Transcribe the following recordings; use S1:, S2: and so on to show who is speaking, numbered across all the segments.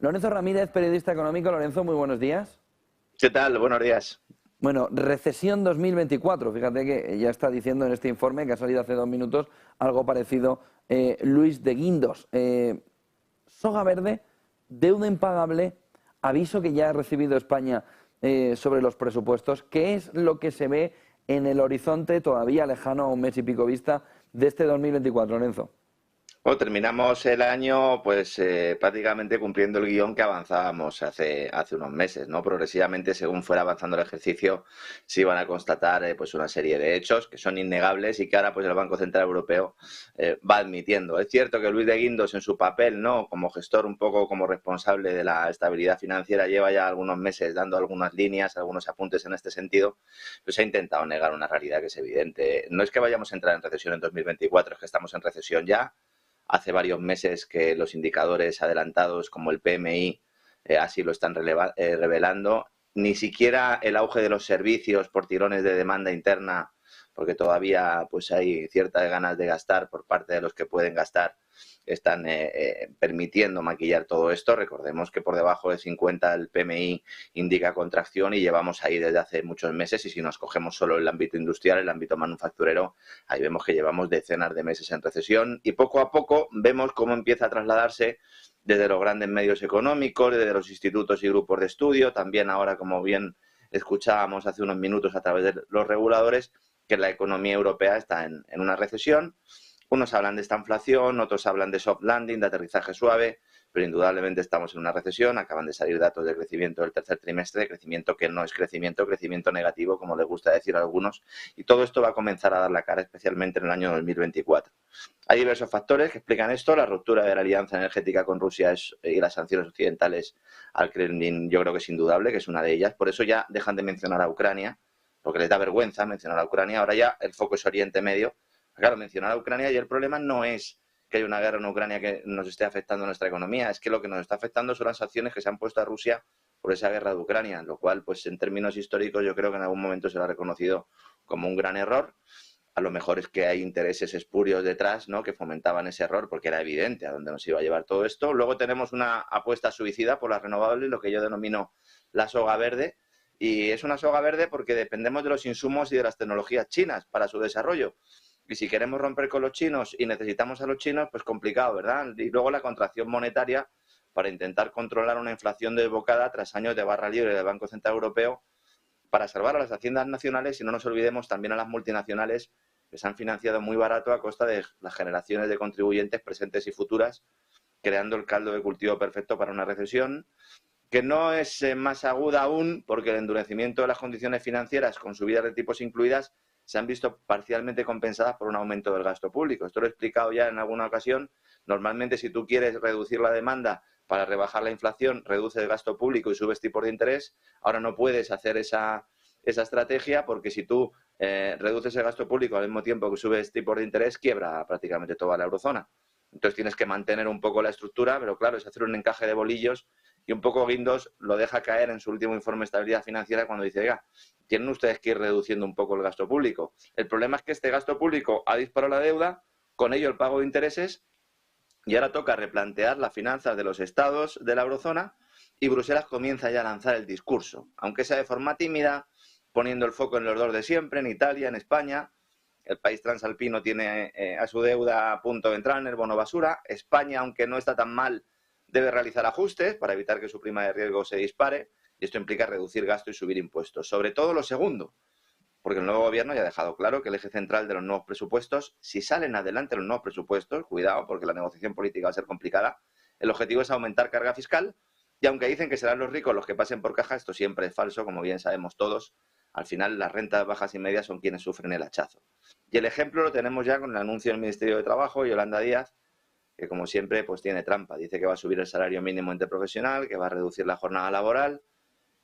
S1: Lorenzo Ramírez, periodista económico. Lorenzo, muy buenos días.
S2: ¿Qué tal? Buenos días.
S1: Bueno, recesión 2024. Fíjate que ya está diciendo en este informe, que ha salido hace 2 minutos, algo parecido Luis de Guindos. Soga verde, deuda impagable, aviso que ya ha recibido España sobre los presupuestos. ¿Qué es lo que se ve en el horizonte todavía lejano a un mes y pico vista de este 2024, Lorenzo?
S2: Bueno, terminamos el año pues prácticamente cumpliendo el guión que avanzábamos hace unos meses, ¿no? Progresivamente, según fuera avanzando el ejercicio, se iban a constatar pues una serie de hechos que son innegables y que ahora pues el Banco Central Europeo va admitiendo. Es cierto que Luis de Guindos en su papel, ¿no?, como gestor, un poco como responsable de la estabilidad financiera, lleva ya algunos meses dando algunas líneas, algunos apuntes en este sentido, pues ha intentado negar una realidad que es evidente. No es que vayamos a entrar en recesión en 2024, es que estamos en recesión ya. Hace varios meses que los indicadores adelantados como el PMI así lo están revelando. Ni siquiera el auge de los servicios por tirones de demanda interna, porque todavía pues hay ciertas ganas de gastar por parte de los que pueden gastar, están permitiendo maquillar todo esto. Recordemos que por debajo de 50 el PMI indica contracción y llevamos ahí desde hace muchos meses, y si nos cogemos solo el ámbito industrial, el ámbito manufacturero, ahí vemos que llevamos decenas de meses en recesión y poco a poco vemos cómo empieza a trasladarse desde los grandes medios económicos, desde los institutos y grupos de estudio, también ahora, como bien escuchábamos hace unos minutos a través de los reguladores, que la economía europea está en una recesión. Unos hablan de esta inflación, otros hablan de soft landing, de aterrizaje suave, pero indudablemente estamos en una recesión. Acaban de salir datos de crecimiento del tercer trimestre, crecimiento que no es crecimiento, crecimiento negativo, como les gusta decir a algunos, y todo esto va a comenzar a dar la cara, especialmente en el año 2024. Hay diversos factores que explican esto. La ruptura de la alianza energética con Rusia y las sanciones occidentales al Kremlin, yo creo que es indudable, que es una de ellas. Por eso ya dejan de mencionar a Ucrania, porque les da vergüenza mencionar a Ucrania. Ahora ya el foco es Oriente Medio. Claro, mencionar a Ucrania, y el problema no es que haya una guerra en Ucrania que nos esté afectando a nuestra economía, es que lo que nos está afectando son las sanciones que se han puesto a Rusia por esa guerra de Ucrania, lo cual, pues en términos históricos, yo creo que en algún momento se lo ha reconocido como un gran error. A lo mejor es que hay intereses espurios detrás, ¿no?, que fomentaban ese error, porque era evidente a dónde nos iba a llevar todo esto. Luego tenemos una apuesta suicida por las renovables, lo que yo denomino la soga verde, y es una soga verde porque dependemos de los insumos y de las tecnologías chinas para su desarrollo. Y si queremos romper con los chinos y necesitamos a los chinos, pues complicado, ¿verdad? Y luego la contracción monetaria para intentar controlar una inflación desbocada tras años de barra libre del Banco Central Europeo, para salvar a las haciendas nacionales, y no nos olvidemos también a las multinacionales que se han financiado muy barato a costa de las generaciones de contribuyentes presentes y futuras, creando el caldo de cultivo perfecto para una recesión que no es más aguda aún, porque el endurecimiento de las condiciones financieras con subidas de tipos incluidas se han visto parcialmente compensadas por un aumento del gasto público. Esto lo he explicado ya en alguna ocasión. Normalmente, si tú quieres reducir la demanda para rebajar la inflación, reduces el gasto público y subes tipos de interés. Ahora no puedes hacer esa estrategia, porque si tú reduces el gasto público al mismo tiempo que subes tipos de interés, quiebra prácticamente toda la eurozona. Entonces tienes que mantener un poco la estructura, pero claro, es hacer un encaje de bolillos, y un poco Guindos lo deja caer en su último informe de estabilidad financiera cuando dice: oiga, tienen ustedes que ir reduciendo un poco el gasto público. El problema es que este gasto público ha disparado la deuda, con ello el pago de intereses, y ahora toca replantear las finanzas de los estados de la eurozona, y Bruselas comienza ya a lanzar el discurso, aunque sea de forma tímida, poniendo el foco en los dos de siempre, en Italia, en España. El país transalpino tiene a su deuda a punto de entrar en el bono basura. España, aunque no está tan mal, debe realizar ajustes para evitar que su prima de riesgo se dispare, y esto implica reducir gasto y subir impuestos. Sobre todo lo segundo, porque el nuevo gobierno ya ha dejado claro que el eje central de los nuevos presupuestos, si salen adelante los nuevos presupuestos, cuidado porque la negociación política va a ser complicada, el objetivo es aumentar carga fiscal, y aunque dicen que serán los ricos los que pasen por caja, esto siempre es falso, como bien sabemos todos. Al final, las rentas bajas y medias son quienes sufren el hachazo. Y el ejemplo lo tenemos ya con el anuncio del Ministerio de Trabajo, Yolanda Díaz, que como siempre pues tiene trampa. Dice que va a subir el salario mínimo interprofesional, que va a reducir la jornada laboral,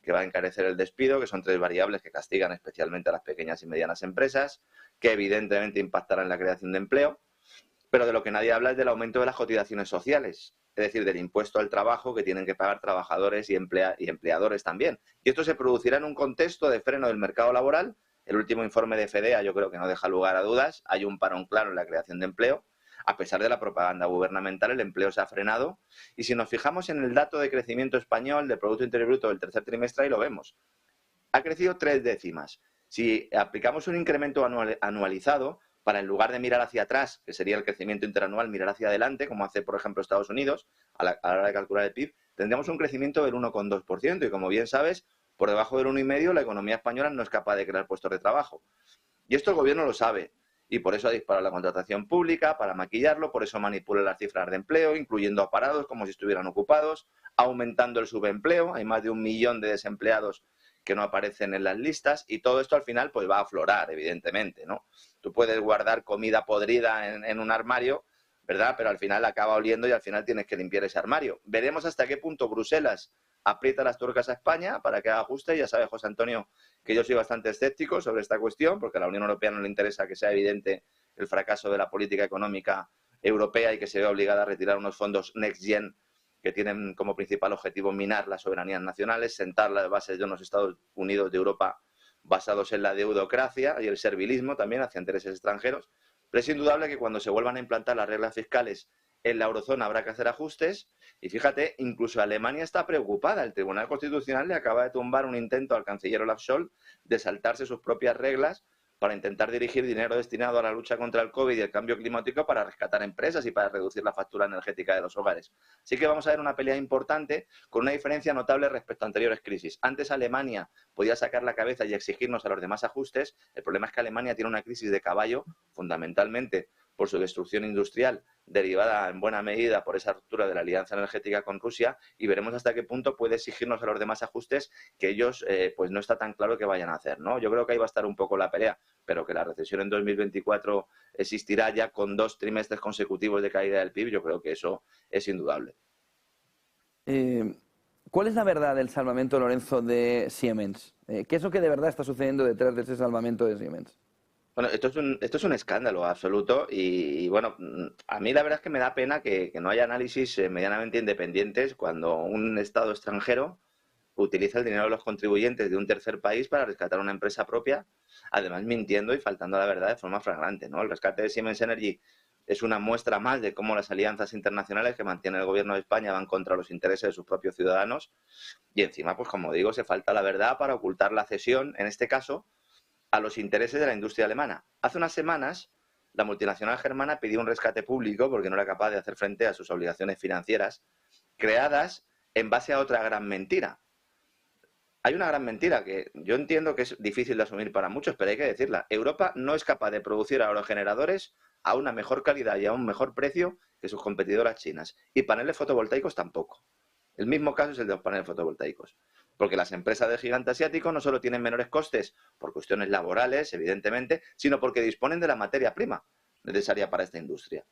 S2: que va a encarecer el despido, que son tres variables que castigan especialmente a las pequeñas y medianas empresas, que evidentemente impactarán en la creación de empleo, pero de lo que nadie habla es del aumento de las cotizaciones sociales, es decir, del impuesto al trabajo que tienen que pagar trabajadores y empleadores también. Y esto se producirá en un contexto de freno del mercado laboral. El último informe de FEDEA yo creo que no deja lugar a dudas. Hay un parón claro en la creación de empleo. a pesar de la propaganda gubernamental, el empleo se ha frenado. Y si nos fijamos en el dato de crecimiento español del Producto Interior Bruto del tercer trimestre, ahí lo vemos. Ha crecido 3 décimas. Si aplicamos un incremento anualizado, para en lugar de mirar hacia atrás, que sería el crecimiento interanual, mirar hacia adelante, como hace, por ejemplo, Estados Unidos, a la hora de calcular el PIB, tendríamos un crecimiento del 1,2%. Y como bien sabes, por debajo del 1,5% la economía española no es capaz de crear puestos de trabajo. Y esto el gobierno lo sabe. Y por eso ha disparado la contratación pública, para maquillarlo, por eso manipula las cifras de empleo, incluyendo a parados como si estuvieran ocupados, aumentando el subempleo. Hay más de 1 millón de desempleados que no aparecen en las listas, y todo esto al final pues va a aflorar, evidentemente, ¿no? Tú puedes guardar comida podrida en un armario, ¿verdad? Pero al final acaba oliendo y al final tienes que limpiar ese armario. Veremos hasta qué punto Bruselas aprieta las tuercas a España para que haga ajuste. Ya sabe, José Antonio, que yo soy bastante escéptico sobre esta cuestión, porque a la Unión Europea no le interesa que sea evidente el fracaso de la política económica europea y que se vea obligada a retirar unos fondos Next Gen que tienen como principal objetivo minar las soberanías nacionales, sentar las bases de unos Estados Unidos de Europa basados en la deudocracia y el servilismo también hacia intereses extranjeros. Pero es indudable que cuando se vuelvan a implantar las reglas fiscales en la eurozona habrá que hacer ajustes. Y fíjate, incluso Alemania está preocupada. El Tribunal Constitucional le acaba de tumbar un intento al canciller Olaf Scholz de saltarse sus propias reglas para intentar dirigir dinero destinado a la lucha contra el COVID y el cambio climático para rescatar empresas y para reducir la factura energética de los hogares. Así que vamos a ver una pelea importante con una diferencia notable respecto a anteriores crisis. Antes Alemania podía sacar la cabeza y exigirnos a los demás ajustes. El problema es que Alemania tiene una crisis de caballo, fundamentalmente por su destrucción industrial, derivada en buena medida por esa ruptura de la alianza energética con Rusia, y veremos hasta qué punto puede exigirnos a los demás ajustes que ellos pues no está tan claro que vayan a hacer, ¿no? Yo creo que ahí va a estar un poco la pelea, pero que la recesión en 2024 existirá ya con 2 trimestres consecutivos de caída del PIB, yo creo que eso es indudable.
S1: ¿Cuál es la verdad del salvamento, Lorenzo, de Siemens? ¿Qué es lo que de verdad está sucediendo detrás de ese salvamento de Siemens?
S2: Bueno, esto es un escándalo absoluto y, bueno, a mí la verdad es que me da pena que no haya análisis medianamente independientes cuando un Estado extranjero utiliza el dinero de los contribuyentes de un tercer país para rescatar una empresa propia, además mintiendo y faltando a la verdad de forma flagrante, ¿no? El rescate de Siemens Energy es una muestra más de cómo las alianzas internacionales que mantiene el gobierno de España van contra los intereses de sus propios ciudadanos, y encima, pues como digo, se falta la verdad para ocultar la cesión, en este caso, a los intereses de la industria alemana. Hace unas semanas, la multinacional germana pidió un rescate público porque no era capaz de hacer frente a sus obligaciones financieras, creadas en base a otra gran mentira. Hay una gran mentira que yo entiendo que es difícil de asumir para muchos, pero hay que decirla. Europa no es capaz de producir aerogeneradores a una mejor calidad y a un mejor precio que sus competidoras chinas. Y paneles fotovoltaicos tampoco. El mismo caso es el de los paneles fotovoltaicos. Porque las empresas del gigante asiático no solo tienen menores costes por cuestiones laborales, evidentemente, sino porque disponen de la materia prima necesaria para esta industria.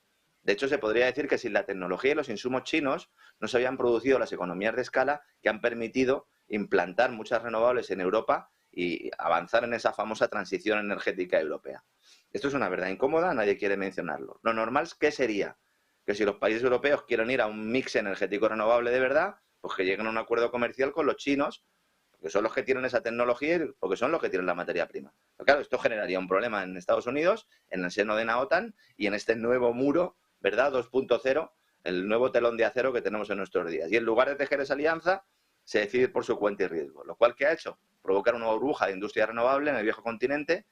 S2: De hecho, se podría decir que sin la tecnología y los insumos chinos no se habían producido las economías de escala que han permitido implantar muchas renovables en Europa y avanzar en esa famosa transición energética europea. Esto es una verdad incómoda, nadie quiere mencionarlo. Lo normal, ¿qué sería? Que si los países europeos quieren ir a un mix energético renovable de verdad, pues que lleguen a un acuerdo comercial con los chinos, porque son los que tienen esa tecnología y porque son los que tienen la materia prima. Pero claro, esto generaría un problema en Estados Unidos, en el seno de la OTAN y en este nuevo muro, ¿verdad? 2.0, el nuevo telón de acero que tenemos en nuestros días. Y en lugar de tejer esa alianza, se decide ir por su cuenta y riesgo. Lo cual, ¿qué ha hecho? Provocar una burbuja de industria renovable en el viejo continente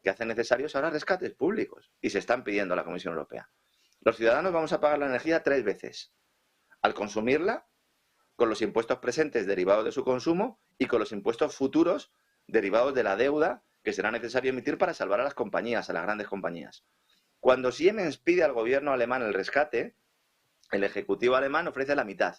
S2: que hace necesarios ahora rescates públicos. Y se están pidiendo a la Comisión Europea. Los ciudadanos vamos a pagar la energía 3 veces. Al consumirla, con los impuestos presentes derivados de su consumo y con los impuestos futuros derivados de la deuda que será necesario emitir para salvar a las compañías, a las grandes compañías. Cuando Siemens pide al gobierno alemán el rescate, el Ejecutivo alemán ofrece la mitad.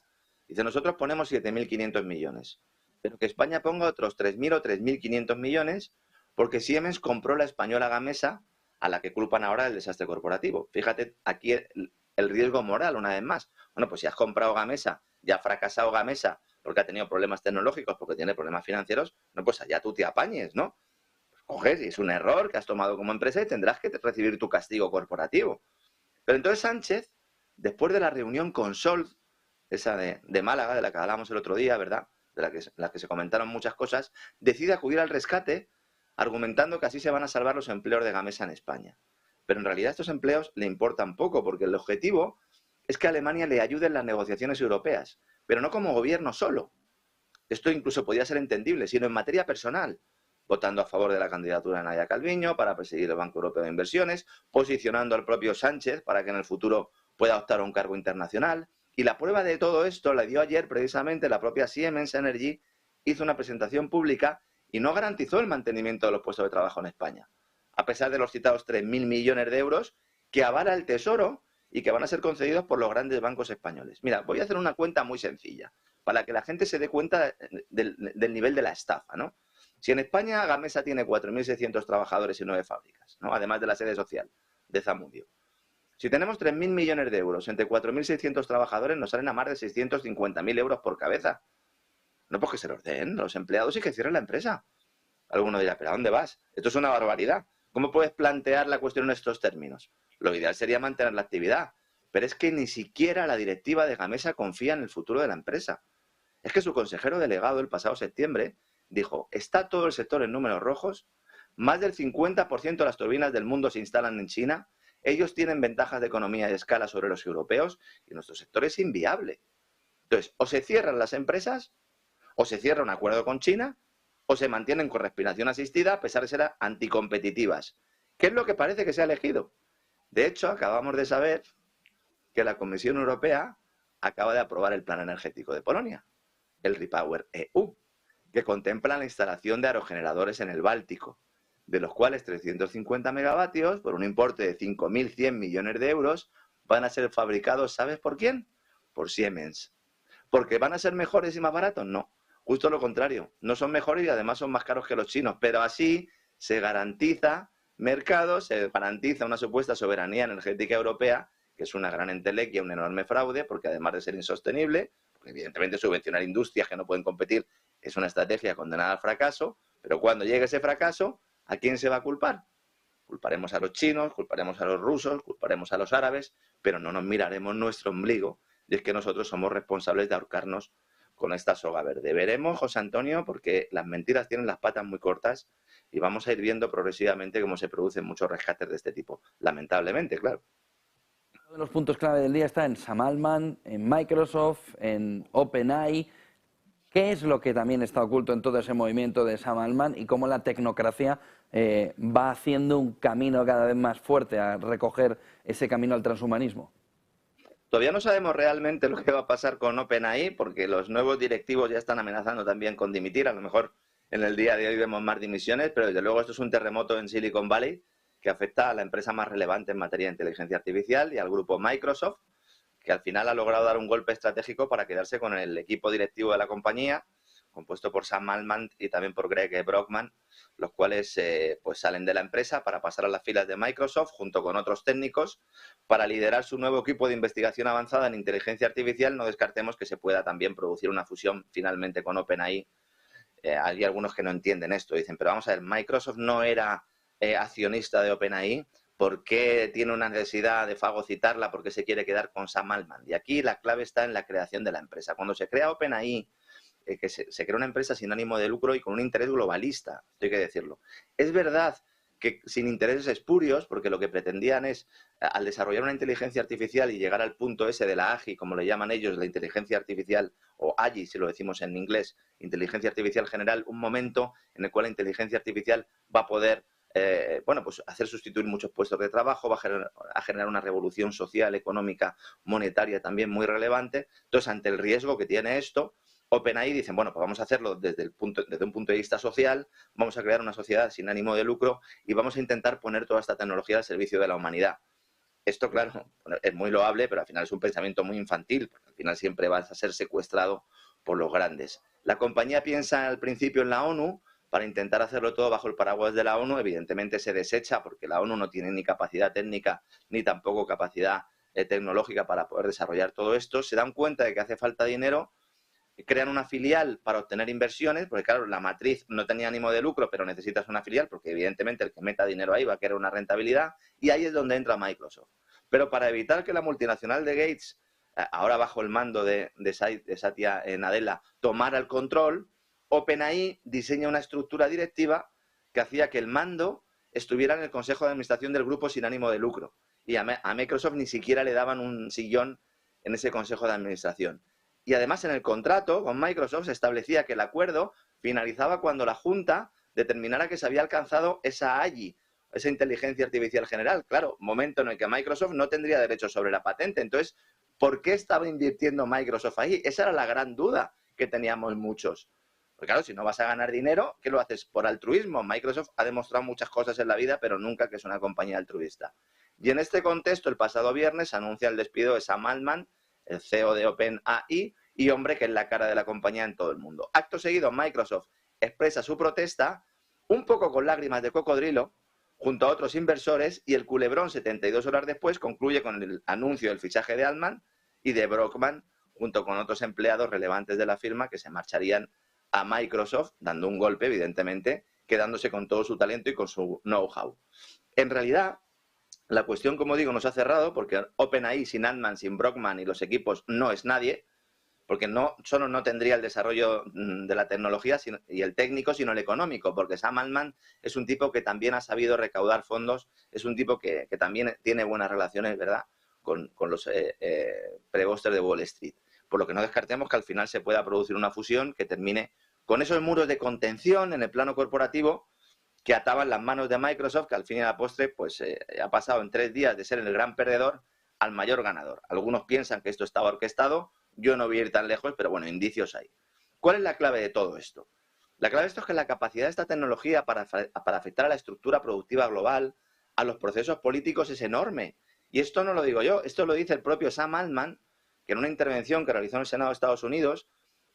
S2: Dice, nosotros ponemos 7.500 millones, pero que España ponga otros 3.000 o 3.500 millones porque Siemens compró la española Gamesa, a la que culpan ahora del desastre corporativo. Fíjate aquí el riesgo moral, una vez más. Bueno, pues si has comprado Gamesa, ya ha fracasado Gamesa porque ha tenido problemas tecnológicos, porque tiene problemas financieros, no, pues allá tú te apañes, ¿no? Pues coges y es un error que has tomado como empresa y tendrás que recibir tu castigo corporativo. Pero entonces Sánchez, después de la reunión con Scholz, esa de Málaga, de la que hablábamos el otro día, ¿verdad?, de la que se comentaron muchas cosas, decide acudir al rescate argumentando que así se van a salvar los empleos de Gamesa en España. Pero en realidad estos empleos le importan poco, porque el objetivo es que Alemania le ayude en las negociaciones europeas, pero no como gobierno solo. Esto incluso podría ser entendible, sino en materia personal, votando a favor de la candidatura de Nadia Calviño para presidir el Banco Europeo de Inversiones, posicionando al propio Sánchez para que en el futuro pueda optar a un cargo internacional. Y la prueba de todo esto la dio ayer precisamente la propia Siemens Energy, hizo una presentación pública y no garantizó el mantenimiento de los puestos de trabajo en España, a pesar de los citados 3.000 millones de euros que avala el Tesoro y que van a ser concedidos por los grandes bancos españoles. Mira, voy a hacer una cuenta muy sencilla, para que la gente se dé cuenta del nivel de la estafa, ¿no? Si en España Gamesa tiene 4.600 trabajadores y 9 fábricas, ¿no?, además de la sede social de Zamudio, si tenemos 3.000 millones de euros entre 4.600 trabajadores, nos salen a más de 650.000 euros por cabeza. No porque se los den los empleados y que cierren la empresa. Alguno dirá, ¿pero a dónde vas? Esto es una barbaridad. ¿Cómo puedes plantear la cuestión en estos términos? Lo ideal sería mantener la actividad, pero es que ni siquiera la directiva de Gamesa confía en el futuro de la empresa. Es que su consejero delegado el pasado septiembre dijo, está todo el sector en números rojos, más del 50% de las turbinas del mundo se instalan en China, ellos tienen ventajas de economía y escala sobre los europeos y nuestro sector es inviable. Entonces, o se cierran las empresas, o se cierra un acuerdo con China, o se mantienen con respiración asistida a pesar de ser anticompetitivas. ¿Qué es lo que parece que se ha elegido? De hecho, acabamos de saber que la Comisión Europea acaba de aprobar el plan energético de Polonia, el Repower EU, que contempla la instalación de aerogeneradores en el Báltico, de los cuales 350 megavatios, por un importe de 5.100 millones de euros, van a ser fabricados, ¿sabes por quién? Por Siemens. ¿Porque van a ser mejores y más baratos? No, justo lo contrario. No son mejores y además son más caros que los chinos, pero así se garantiza mercado, se garantiza una supuesta soberanía energética europea, que es una gran entelequia, un enorme fraude, porque además de ser insostenible, porque evidentemente subvencionar industrias que no pueden competir es una estrategia condenada al fracaso, pero cuando llegue ese fracaso, ¿a quién se va a culpar? Culparemos a los chinos, culparemos a los rusos, culparemos a los árabes, pero no nos miraremos nuestro ombligo, y es que nosotros somos responsables de ahorcarnos con esta soga verde. Veremos, José Antonio, porque las mentiras tienen las patas muy cortas y vamos a ir viendo progresivamente cómo se producen muchos rescates de este tipo. Lamentablemente, claro.
S1: Uno de los puntos clave del día está en Sam Altman, en Microsoft, en OpenAI. ¿Qué es lo que también está oculto en todo ese movimiento de Sam Altman y cómo la tecnocracia va haciendo un camino cada vez más fuerte a recoger ese camino al transhumanismo?
S2: Todavía no sabemos realmente lo que va a pasar con OpenAI, porque los nuevos directivos ya están amenazando también con dimitir. A lo mejor en el día de hoy vemos más dimisiones, pero desde luego esto es un terremoto en Silicon Valley que afecta a la empresa más relevante en materia de inteligencia artificial y al grupo Microsoft, que al final ha logrado dar un golpe estratégico para quedarse con el equipo directivo de la compañía, compuesto por Sam Altman y también por Greg Brockman, los cuales pues salen de la empresa para pasar a las filas de Microsoft junto con otros técnicos para liderar su nuevo equipo de investigación avanzada en inteligencia artificial. No descartemos que se pueda también producir una fusión finalmente con OpenAI. Hay algunos que no entienden esto, dicen, pero vamos a ver, Microsoft no era accionista de OpenAI, ¿por qué tiene una necesidad de fagocitarla? ¿Por qué se quiere quedar con Sam Altman? Y aquí la clave está en la creación de la empresa. Cuando se crea OpenAI, que se crea una empresa sin ánimo de lucro y con un interés globalista, esto hay que decirlo. Es verdad que sin intereses espurios, porque lo que pretendían es, al desarrollar una inteligencia artificial y llegar al punto ese de la AGI, como le llaman ellos, la inteligencia artificial, o AGI, si lo decimos en inglés, inteligencia artificial general, un momento en el cual la inteligencia artificial va a poder pues hacer sustituir muchos puestos de trabajo, va a generar una revolución social, económica, monetaria también muy relevante. Entonces, ante el riesgo que tiene esto, OpenAI dicen, bueno, pues vamos a hacerlo desde un punto de vista social, vamos a crear una sociedad sin ánimo de lucro y vamos a intentar poner toda esta tecnología al servicio de la humanidad. Esto, claro, es muy loable, pero al final es un pensamiento muy infantil, porque al final siempre vas a ser secuestrado por los grandes. La compañía piensa al principio en la ONU para intentar hacerlo todo bajo el paraguas de la ONU. Evidentemente se desecha porque la ONU no tiene ni capacidad técnica ni tampoco capacidad tecnológica para poder desarrollar todo esto. Se dan cuenta de que hace falta dinero, crean una filial para obtener inversiones, porque claro, la matriz no tenía ánimo de lucro, pero necesitas una filial, porque evidentemente el que meta dinero ahí va a querer una rentabilidad, y ahí es donde entra Microsoft. Pero para evitar que la multinacional de Gates, ahora bajo el mando de Satya Nadella, tomara el control, OpenAI diseña una estructura directiva que hacía que el mando estuviera en el Consejo de Administración del grupo sin ánimo de lucro. Y a Microsoft ni siquiera le daban un sillón en ese Consejo de Administración. Y además en el contrato con Microsoft se establecía que el acuerdo finalizaba cuando la Junta determinara que se había alcanzado esa AGI, esa inteligencia artificial general. Claro, momento en el que Microsoft no tendría derecho sobre la patente. Entonces, ¿por qué estaba invirtiendo Microsoft ahí? Esa era la gran duda que teníamos muchos. Porque claro, si no vas a ganar dinero, ¿qué lo haces? Por altruismo. Microsoft ha demostrado muchas cosas en la vida, pero nunca que es una compañía altruista. Y en este contexto, el pasado viernes se anuncia el despido de Sam Altman, el CEO de OpenAI, y hombre que es la cara de la compañía en todo el mundo. Acto seguido, Microsoft expresa su protesta, un poco con lágrimas de cocodrilo, junto a otros inversores, y el culebrón 72 horas después concluye con el anuncio del fichaje de Altman y de Brockman, junto con otros empleados relevantes de la firma que se marcharían a Microsoft, dando un golpe, evidentemente, quedándose con todo su talento y con su know-how. En realidad, la cuestión, como digo, no se ha cerrado porque OpenAI sin Altman, sin Brockman y los equipos no es nadie, porque no solo no tendría el desarrollo de la tecnología y el técnico, sino el económico, porque Sam Altman es un tipo que también ha sabido recaudar fondos, es un tipo que también tiene buenas relaciones, ¿verdad?, con los prebostes de Wall Street. Por lo que no descartemos que al final se pueda producir una fusión que termine con esos muros de contención en el plano corporativo que ataban las manos de Microsoft, que al fin y a la postre pues, ha pasado en 3 días de ser el gran perdedor al mayor ganador. Algunos piensan que esto estaba orquestado, yo no voy a ir tan lejos, pero bueno, indicios hay. ¿Cuál es la clave de todo esto? La clave de esto es que la capacidad de esta tecnología para afectar a la estructura productiva global, a los procesos políticos, es enorme. Y esto no lo digo yo, esto lo dice el propio Sam Altman, que en una intervención que realizó en el Senado de Estados Unidos,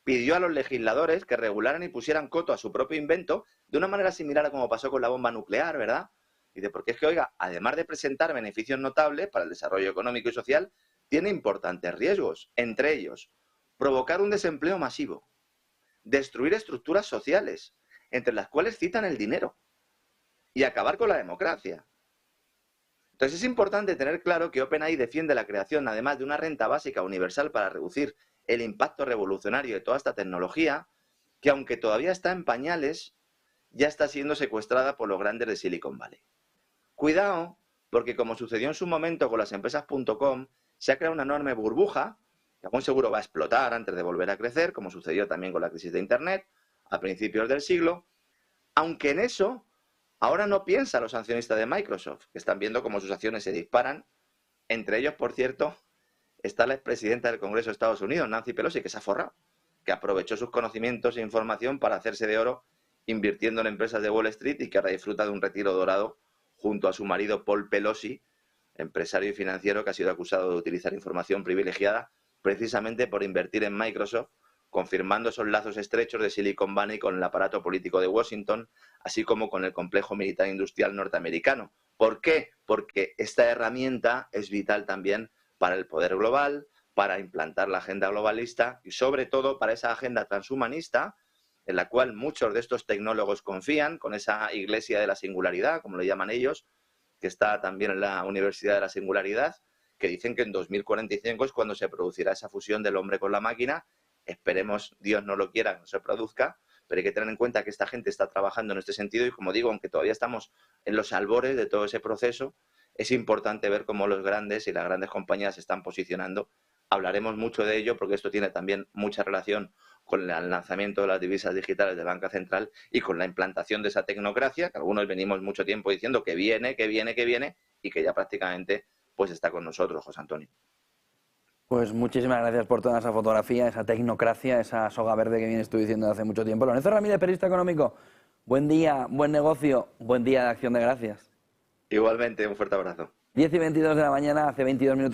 S2: pidió a los legisladores que regularan y pusieran coto a su propio invento de una manera similar a como pasó con la bomba nuclear, ¿verdad? Y de porque es que, oiga, además de presentar beneficios notables para el desarrollo económico y social, tiene importantes riesgos, entre ellos, provocar un desempleo masivo, destruir estructuras sociales, entre las cuales citan el dinero, y acabar con la democracia. Entonces es importante tener claro que OpenAI defiende la creación, además de una renta básica universal para reducir el impacto revolucionario de toda esta tecnología, que aunque todavía está en pañales, ya está siendo secuestrada por los grandes de Silicon Valley. Cuidado, porque como sucedió en su momento con las empresas .com, se ha creado una enorme burbuja, que aún seguro va a explotar antes de volver a crecer, como sucedió también con la crisis de Internet a principios del siglo, aunque en eso ahora no piensan los accionistas de Microsoft, que están viendo cómo sus acciones se disparan. Entre ellos, por cierto, está la expresidenta del Congreso de Estados Unidos, Nancy Pelosi, que se ha forrado, que aprovechó sus conocimientos e información para hacerse de oro invirtiendo en empresas de Wall Street y que ahora disfruta de un retiro dorado junto a su marido Paul Pelosi, empresario y financiero que ha sido acusado de utilizar información privilegiada precisamente por invertir en Microsoft, confirmando esos lazos estrechos de Silicon Valley con el aparato político de Washington, así como con el complejo militar industrial norteamericano. ¿Por qué? Porque esta herramienta es vital también para el poder global, para implantar la agenda globalista y sobre todo para esa agenda transhumanista en la cual muchos de estos tecnólogos confían, con esa iglesia de la singularidad, como lo llaman ellos, que está también en la Universidad de la Singularidad, que dicen que en 2045 es cuando se producirá esa fusión del hombre con la máquina. Esperemos, Dios no lo quiera, que no se produzca, pero hay que tener en cuenta que esta gente está trabajando en este sentido y, como digo, aunque todavía estamos en los albores de todo ese proceso, es importante ver cómo los grandes y las grandes compañías se están posicionando. Hablaremos mucho de ello porque esto tiene también mucha relación con el lanzamiento de las divisas digitales de Banca Central y con la implantación de esa tecnocracia, que algunos venimos mucho tiempo diciendo que viene y que ya prácticamente pues está con nosotros, José Antonio.
S1: Pues muchísimas gracias por toda esa fotografía, esa tecnocracia, esa soga verde que vienes tú diciendo hace mucho tiempo. Lorenzo Ramírez, periodista económico, buen día, buen negocio, buen día de Acción de Gracias.
S2: Igualmente, un fuerte abrazo.
S1: 10:22 de la mañana, hace 22 minutos.